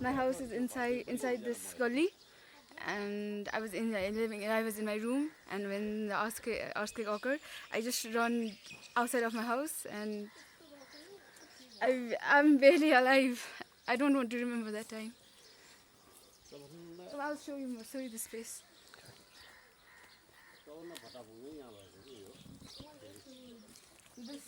My house is inside this gully, and I was in my room, and when the earthquake occurred, I just run outside of my house, and I'm barely alive. I don't want to remember that time. So I'll show you the space. This.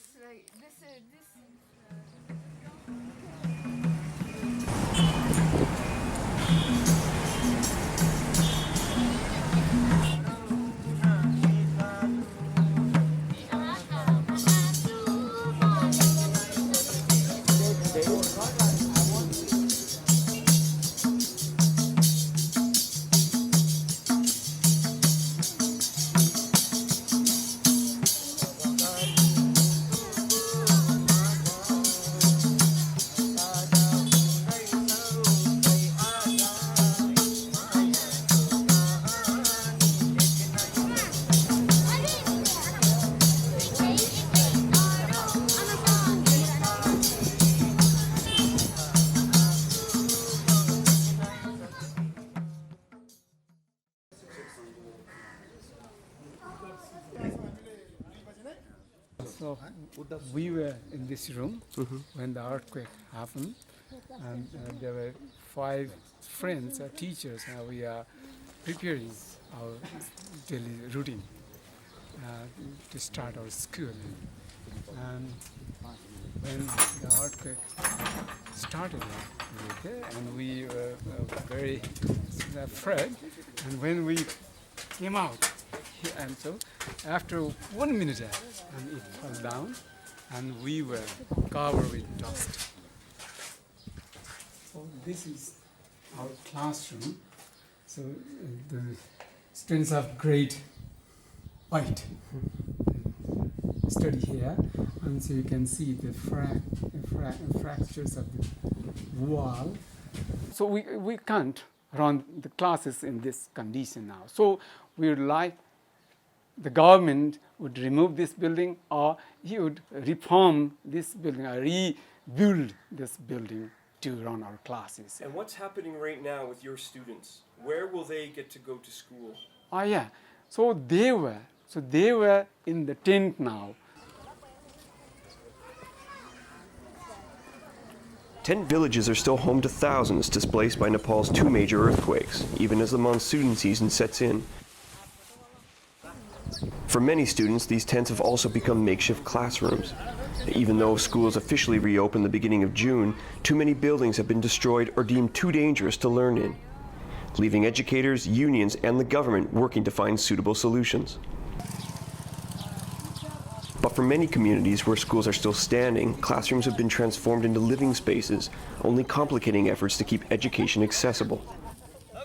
So we were in this room when the earthquake happened, and there were 5 friends, teachers, and we are preparing our daily routine to start our school. And when the earthquake started, we were there, and we were very afraid. And when we came out, and so after 1 minute, and it fell down, and we were covered with dust. So this is our classroom. So the students have grade white study here, and so you can see the fractures of the wall. So we can't run the classes in this condition now. So we would like the government would remove this building, or he would reform this building or rebuild this building to run our classes. And what's happening right now with your students? Where will they get to go to school? Oh yeah, so they were in the tent now. Tent villages are still home to thousands displaced by Nepal's 2 major earthquakes, even as the monsoon season sets in. For many students, these tents have also become makeshift classrooms. Even though schools officially reopened the beginning of June, too many buildings have been destroyed or deemed too dangerous to learn in, leaving educators, unions, and the government working to find suitable solutions. But for many communities where schools are still standing, classrooms have been transformed into living spaces, only complicating efforts to keep education accessible.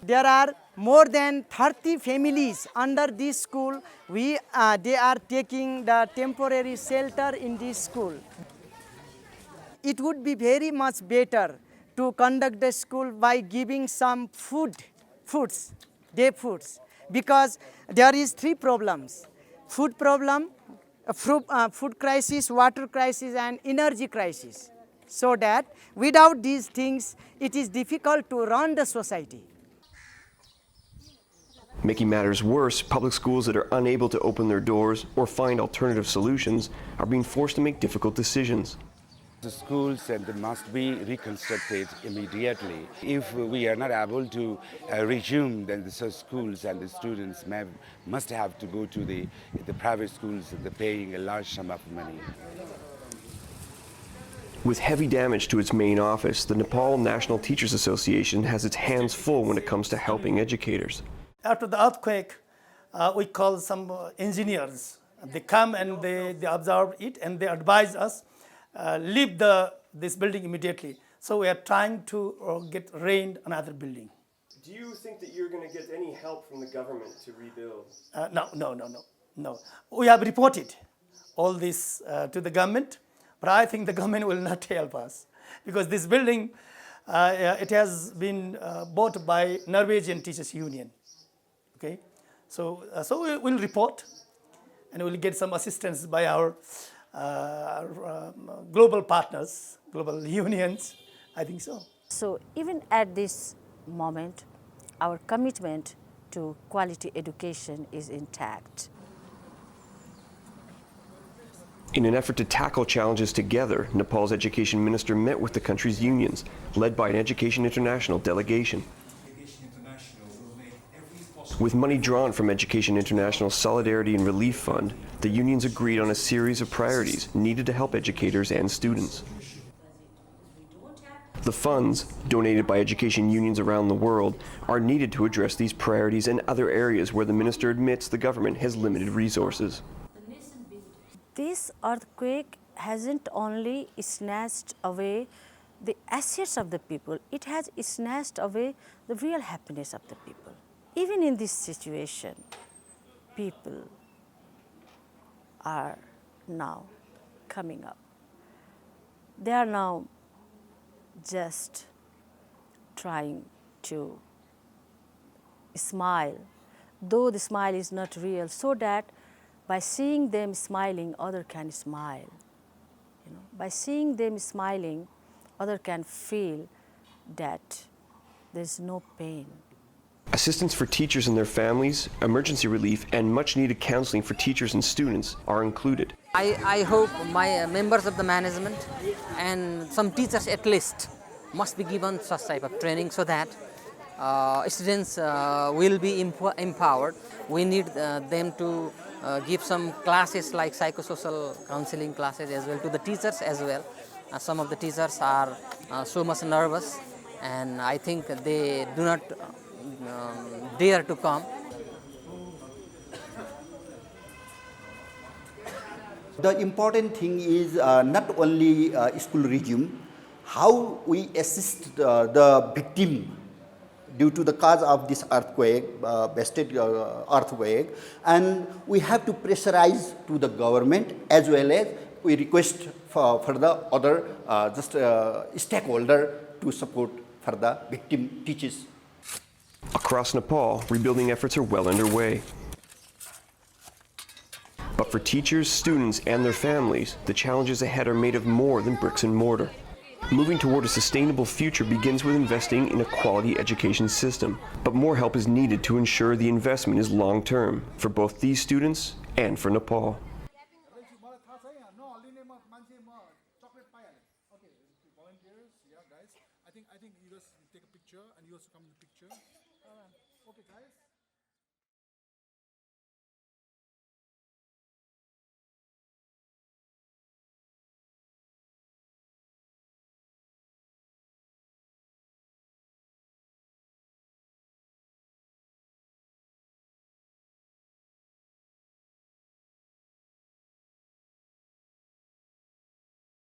There are more than 30 families under this school. They are taking the temporary shelter in this school. It would be very much better to conduct the school by giving some day foods, because there is 3 problems: food problem, food crisis, water crisis, and energy crisis. So that without these things, it is difficult to run the society. Making matters worse, public schools that are unable to open their doors or find alternative solutions are being forced to make difficult decisions. The schools must be reconstructed immediately. If we are not able to resume, then the schools and the students must have to go to the private schools, and they're paying a large sum of money. With heavy damage to its main office, the Nepal National Teachers Association has its hands full when it comes to helping educators. After the earthquake, we call some engineers. They come and they observe it, and they advise us leave this building immediately. So we are trying to get rent another building. Do you think that you're going to get any help from the government to rebuild? No. We have reported all this to the government, but I think the government will not help us, because this building, it has been bought by Norwegian Teachers Union. Okay, so we will report, and we will get some assistance by our global partners, global unions. I think so. So even at this moment, our commitment to quality education is intact. In an effort to tackle challenges together, Nepal's education minister met with the country's unions, led by an Education International delegation. With money drawn from Education International's Solidarity and Relief Fund, the unions agreed on a series of priorities needed to help educators and students. The funds, donated by education unions around the world, are needed to address these priorities and other areas where the minister admits the government has limited resources. This earthquake hasn't only snatched away the assets of the people, it has snatched away the real happiness of the people. Even in this situation, people are now coming up. They are now just trying to smile, though the smile is not real, so that by seeing them smiling, others can smile. By seeing them smiling, others can feel that there's no pain. Assistance for teachers and their families, emergency relief, and much-needed counseling for teachers and students are included. I hope my members of the management and some teachers at least must be given such type of training so that students will be empowered. We need them to give some classes like psychosocial counseling classes as well to the teachers as well. Some of the teachers are so much nervous, and I think they do not dare to come. The important thing is not only school resume, how we assist the victim due to the cause of this earthquake, earthquake, and we have to pressurize to the government as well as we request for the other stakeholder to support for the victim teachers. Across Nepal, rebuilding efforts are well underway. But for teachers, students, and their families, the challenges ahead are made of more than bricks and mortar. Moving toward a sustainable future begins with investing in a quality education system, but more help is needed to ensure the investment is long-term for both these students and for Nepal. I think you guys take a picture and you also come in the picture. Okay, guys.